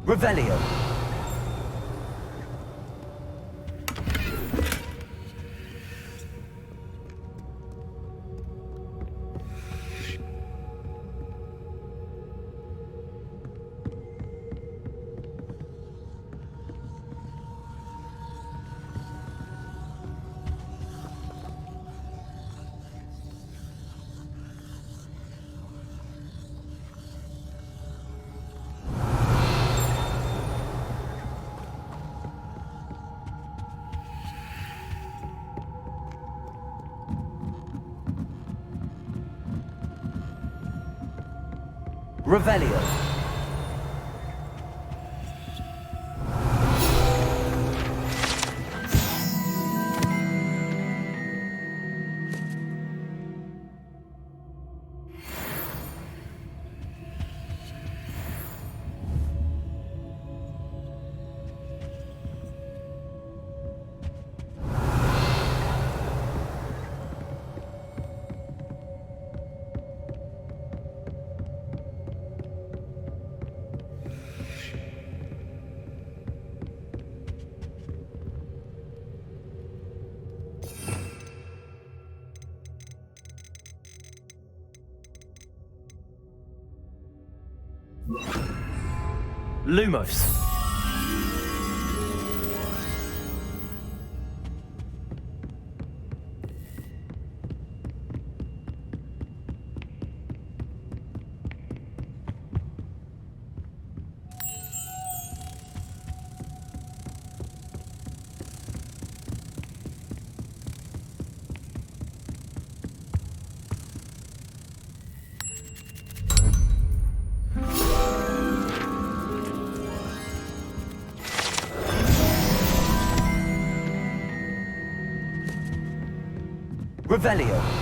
Revelio. Revelio. Lumos. Revelio.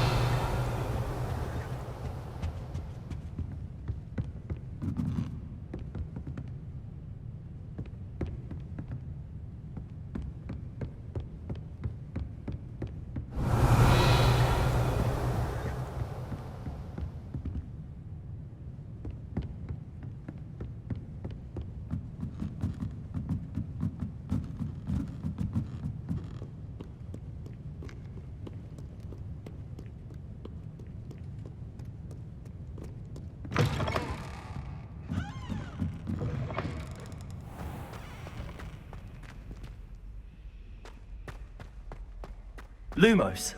Lumos.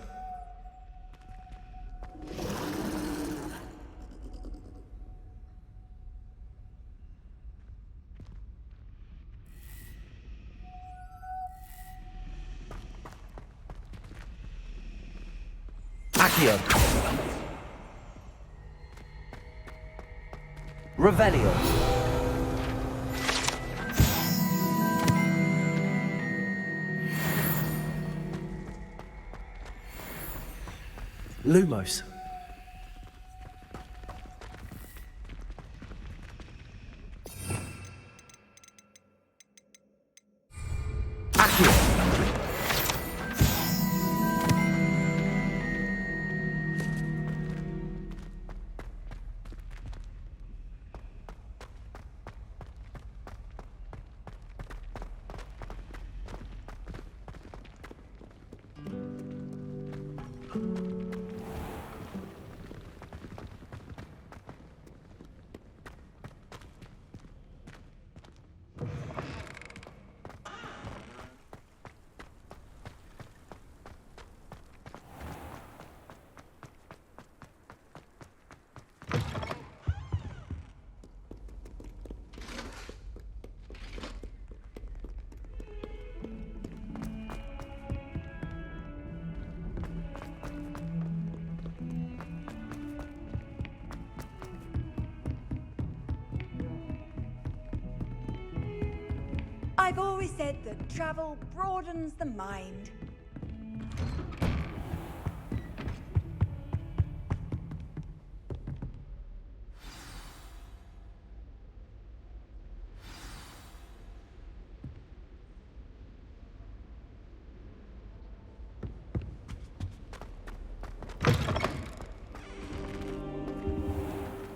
Accio. Revelio. Lumos. Accio. I've always said that travel broadens the mind.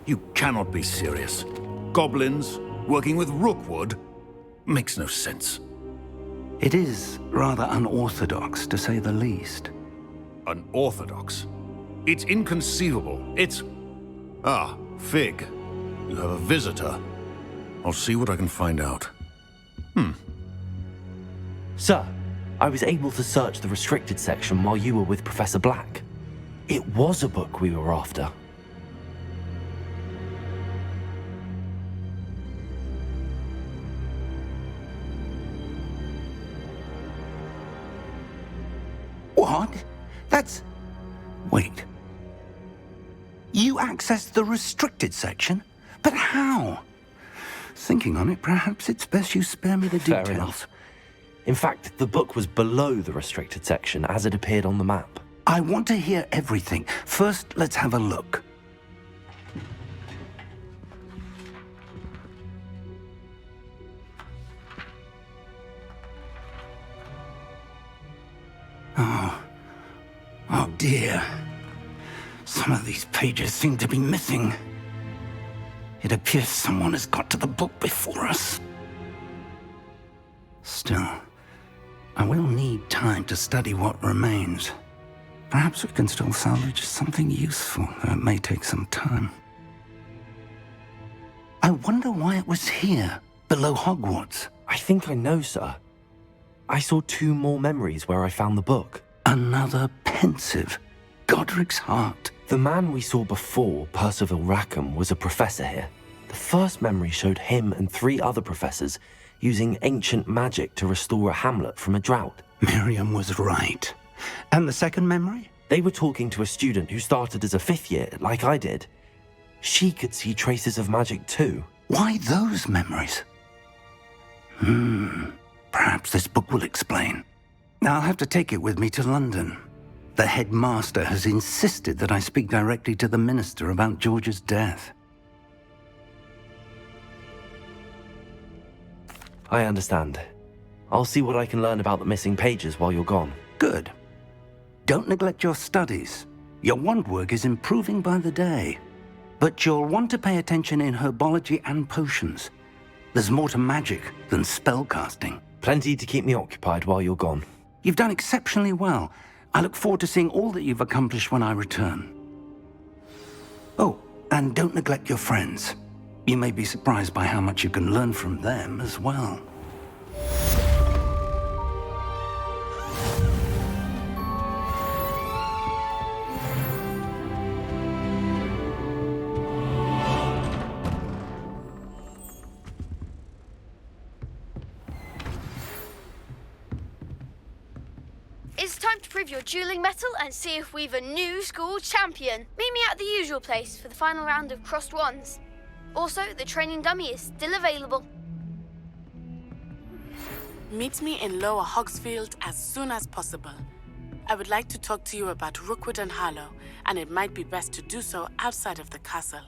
You cannot be serious. Goblins, Working with Rookwood? Makes no sense. It is rather unorthodox, to say the least. Unorthodox? It's inconceivable. It's... Ah, Fig. You have a visitor. I'll see what I can find out. Sir, I was able to search the restricted section while you were with Professor Black. It was a book we were after. What? That's... Wait. You accessed the restricted section? But how? Thinking on it, perhaps it's best you spare me the details. Fair enough. In fact, the book was below the restricted section as it appeared on the map. I want to hear everything. First, let's have a look. Oh dear. Some of these pages seem to be missing. It appears someone has got to the book before us. Still, I will need time to study what remains. Perhaps we can still salvage something useful, though it may take some time. I wonder why it was here, below Hogwarts. I think I know, sir. I saw 2 more memories where I found the book. Another pensive. Godric's heart. The man we saw before, Percival Rackham, was a professor here. The first memory showed him and 3 other professors using ancient magic to restore a hamlet from a drought. Miriam was right. And the second memory? They were talking to a student who started as a 5th year, like I did. She could see traces of magic too. Why those memories? Perhaps this book will explain. I'll have to take it with me to London. The headmaster has insisted that I speak directly to the minister about George's death. I understand. I'll see what I can learn about the missing pages while you're gone. Good. Don't neglect your studies. Your wand work is improving by the day. But you'll want to pay attention in herbology and potions. There's more to magic than spellcasting. Plenty to keep me occupied while you're gone. You've done exceptionally well. I look forward to seeing all that you've accomplished when I return. Oh, and don't neglect your friends. You may be surprised by how much you can learn from them as well. It's time to prove your dueling mettle and see if we've a new school champion. Meet me at the usual place for the final round of crossed wands. Also, the training dummy is still available. Meet me in Lower Hogsfield as soon as possible. I would like to talk to you about Rookwood and Harlow, and it might be best to do so outside of the castle.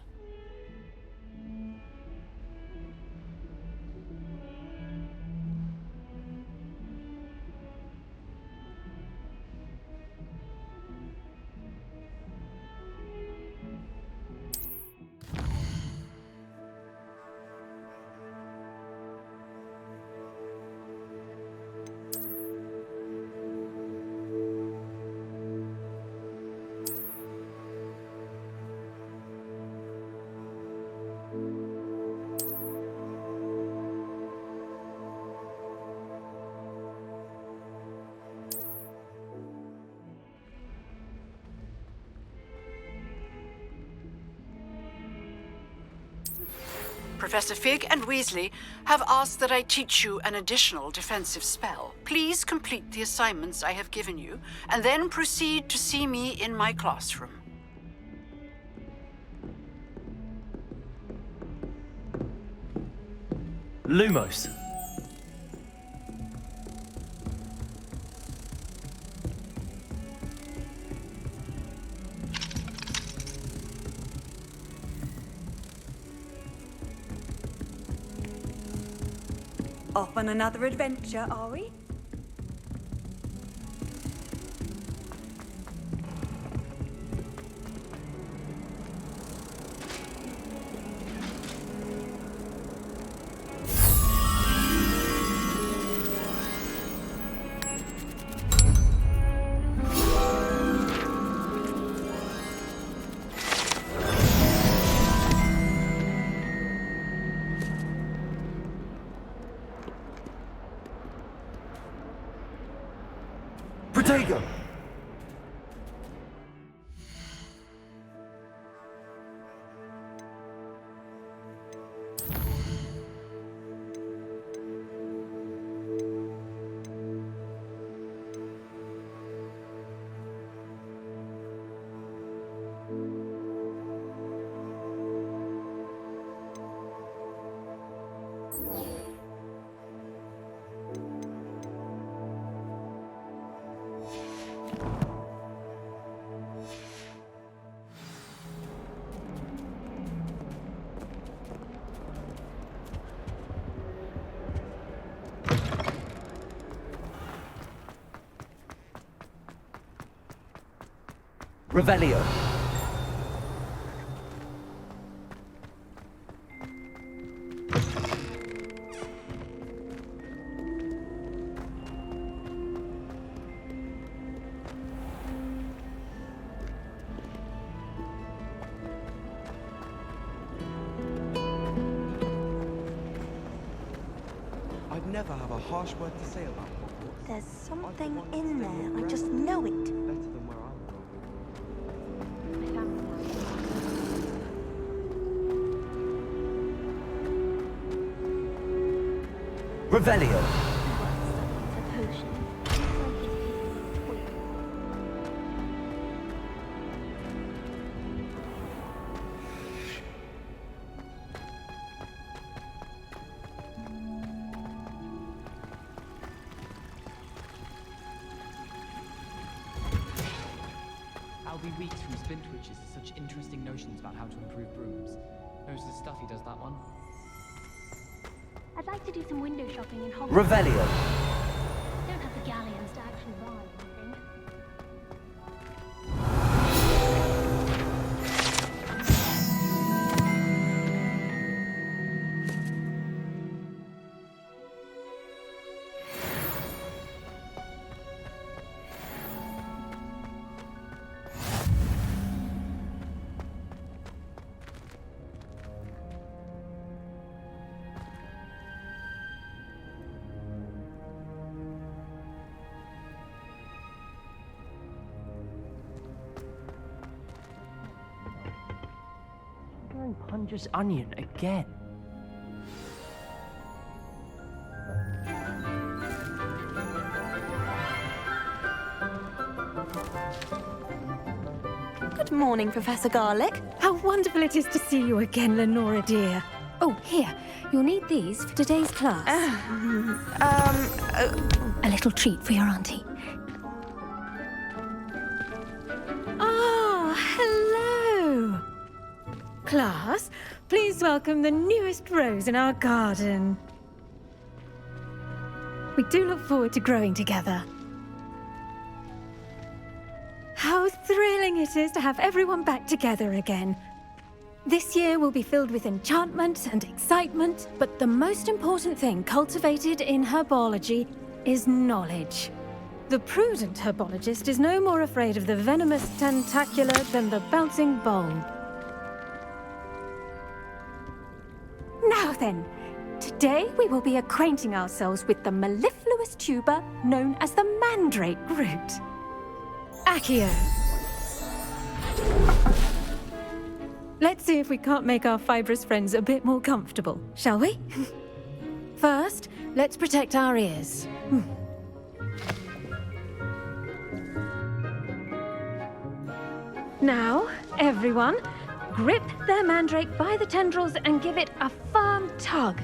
Professor Fig and Weasley have asked that I teach you an additional defensive spell. Please complete the assignments I have given you, and then proceed to see me in my classroom. Lumos. Off on another adventure, are we? Sega! Revelio. I'd never have a harsh word to say about Hogwarts. There's something in there. I just know it. Better than where I was. Revelio. I'll be weeks from Spintwitches with such interesting notions about how to improve brooms. Knows the stuff he does, that one. I'd like to do some window shopping in Hogwarts. Revelio. Don't have the galleons to actually buy anything. Punj's onion again. Good morning, Professor Garlick. How wonderful it is to see you again, Lenora dear. Oh, here, you'll need these for today's class. A little treat for your auntie. Ah, hello. Class, please welcome the newest rose in our garden. We do look forward to growing together. How thrilling it is to have everyone back together again. This year will be filled with enchantment and excitement, but the most important thing cultivated in herbology is knowledge. The prudent herbologist is no more afraid of the venomous tentacular than the bouncing bulb. Now then, today we will be acquainting ourselves with the mellifluous tuber known as the mandrake root. Accio. Let's see if we can't make our fibrous friends a bit more comfortable, shall we? First, let's protect our ears. Now, everyone, grip their mandrake by the tendrils and give it a firm tug.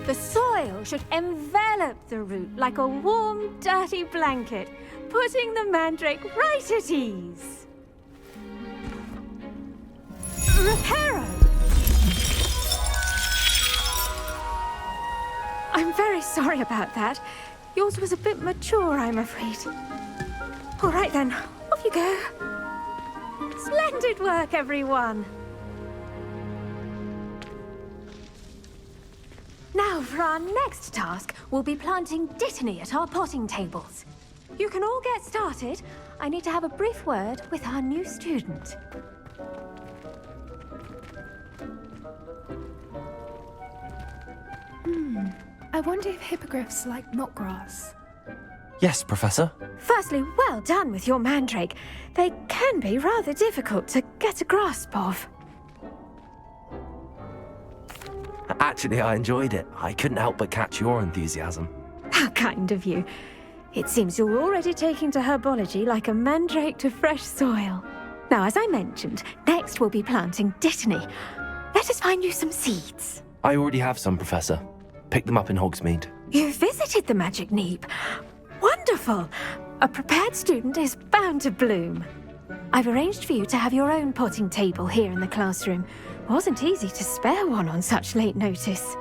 The soil should envelop the root like a warm, dirty blanket, putting the mandrake right at ease. Reparo! I'm very sorry about that. Yours was a bit mature, I'm afraid. All right then, off you go. Splendid work, everyone. Now, for our next task, we'll be planting dittany at our potting tables. You can all get started. I need to have a brief word with our new student. I wonder if hippogriffs like knotgrass. Yes, Professor. Firstly, well done with your mandrake. They can be rather difficult to get a grasp of. Actually, I enjoyed it. I couldn't help but catch your enthusiasm. How kind of you. It seems you're already taking to herbology like a mandrake to fresh soil. Now, as I mentioned, next we'll be planting dittany. Let us find you some seeds. I already have some, Professor. Picked them up in Hogsmeade. You visited the Magic Neep. Wonderful! A prepared student is bound to bloom. I've arranged for you to have your own potting table here in the classroom. Wasn't easy to spare one on such late notice.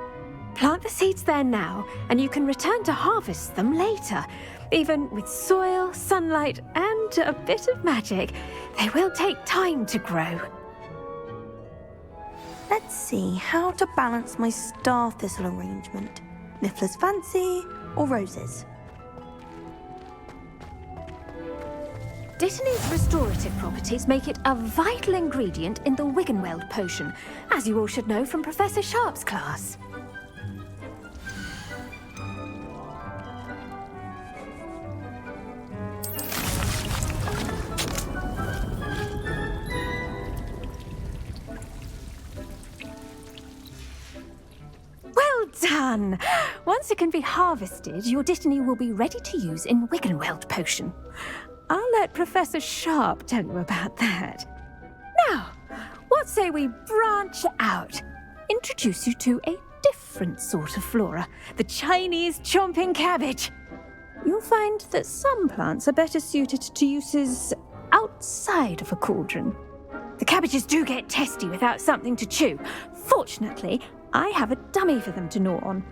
Plant the seeds there now, and you can return to harvest them later. Even with soil, sunlight, and a bit of magic, they will take time to grow. Let's see how to balance my star thistle arrangement. Niffler's Fancy or roses? Dittany's restorative properties make it a vital ingredient in the Wiggenweld potion, as you all should know from Professor Sharp's class. Well done! Once it can be harvested, your dittany will be ready to use in Wiggenweld potion. I'll let Professor Sharp tell you about that. Now, what say we branch out? Introduce you to a different sort of flora, the Chinese chomping cabbage. You'll find that some plants are better suited to uses outside of a cauldron. The cabbages do get testy without something to chew. Fortunately, I have a dummy for them to gnaw on.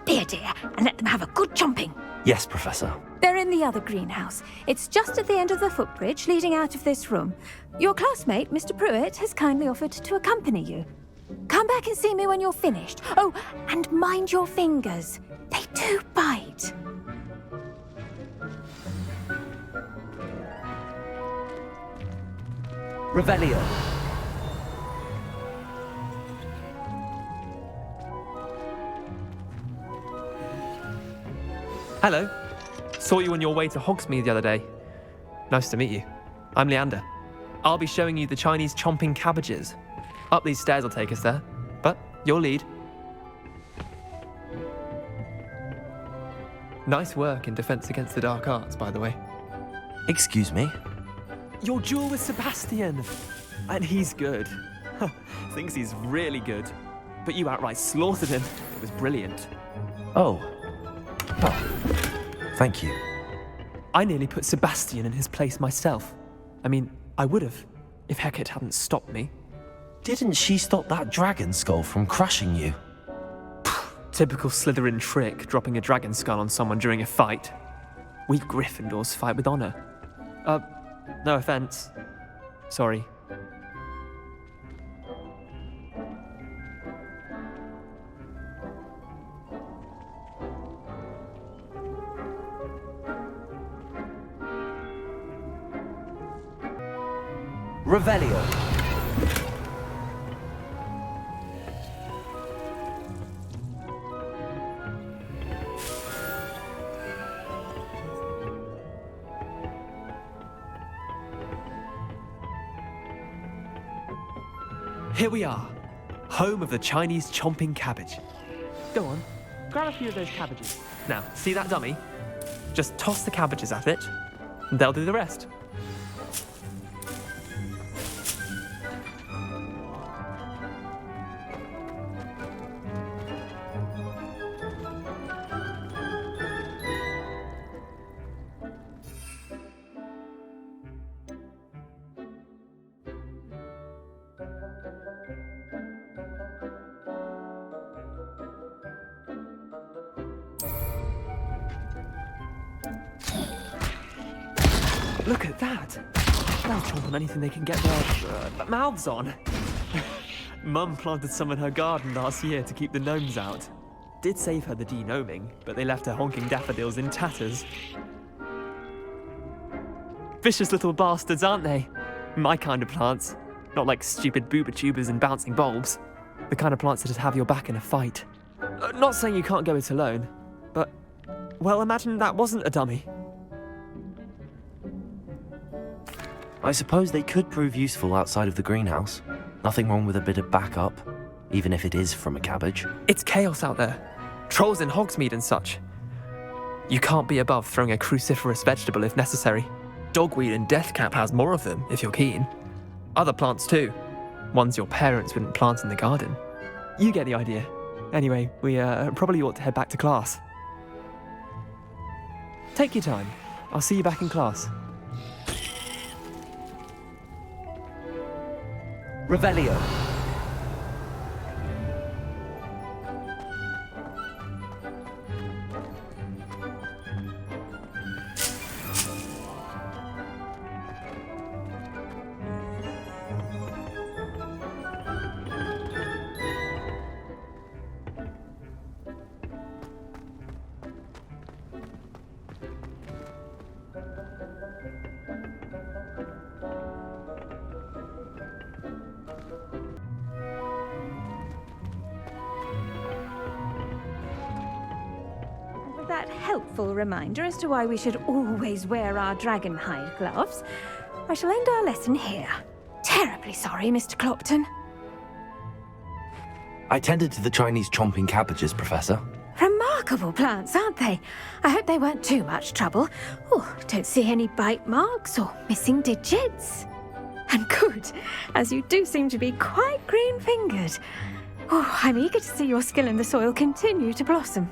Be a dear and let them have a good chomping. Yes, Professor. They're in the other greenhouse. It's just at the end of the footbridge leading out of this room. Your classmate, Mr. Pruitt, has kindly offered to accompany you. Come back and see me when you're finished. Oh, and mind your fingers. They do bite. Revelio. Hello. Saw you on your way to Hogsmeade the other day. Nice to meet you. I'm Leander. I'll be showing you the Chinese chomping cabbages. Up these stairs will take us there, but your lead. Nice work in Defense Against the Dark Arts, by the way. Excuse me? Your duel with Sebastian. And he's good. Thinks he's really good. But you outright slaughtered him. It was brilliant. Oh. Thank you. I nearly put Sebastian in his place myself. I mean, I would have, if Hecate hadn't stopped me. Didn't she stop that dragon skull from crushing you? Typical Slytherin trick, dropping a dragon skull on someone during a fight. We Gryffindors fight with honor. No offense. Sorry. Revelio. Here we are, home of the Chinese chomping cabbage. Go on, grab a few of those cabbages. Now, see that dummy? Just toss the cabbages at it, and they'll do the rest. Look at that. They'll chomp on anything they can get their mouths on. Mum planted some in her garden last year to keep the gnomes out. Did save her the de-gnoming, but they left her honking daffodils in tatters. Vicious little bastards, aren't they? My kind of plants. Not like stupid booba tubers and bouncing bulbs. The kind of plants that'd have your back in a fight. Not saying you can't go it alone, but, well, imagine that wasn't a dummy. I suppose they could prove useful outside of the greenhouse. Nothing wrong with a bit of backup, even if it is from a cabbage. It's chaos out there. Trolls in Hogsmeade and such. You can't be above throwing a cruciferous vegetable if necessary. Dogweed and deathcap has more of them, if you're keen. Other plants too. Ones your parents wouldn't plant in the garden. You get the idea. Anyway, we probably ought to head back to class. Take your time. I'll see you back in class. Revelio. That helpful reminder as to why we should always wear our dragon hide gloves, I shall end our lesson here. Terribly sorry, Mr. Clopton. I tended to the Chinese chomping cabbages, Professor. Remarkable plants, aren't they? I hope they weren't too much trouble. Oh, don't see any bite marks or missing digits. And good, as you do seem to be quite green-fingered. Oh, I'm eager to see your skill in the soil continue to blossom.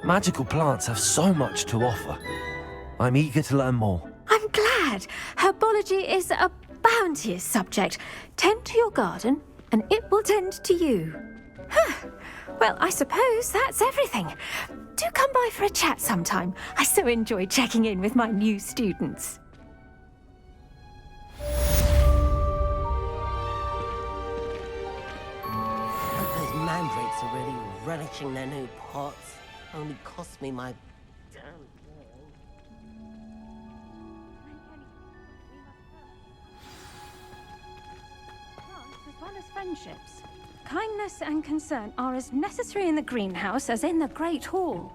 Magical plants have so much to offer. I'm eager to learn more. I'm glad. Herbology is a bounteous subject. Tend to your garden, and it will tend to you. Well, I suppose that's everything. Do come by for a chat sometime. I so enjoy checking in with my new students. Those mandrakes are really relishing their new pots. Only cost me my damn Plants as well as friendships. Kindness and concern are as necessary in the greenhouse as in the Great Hall.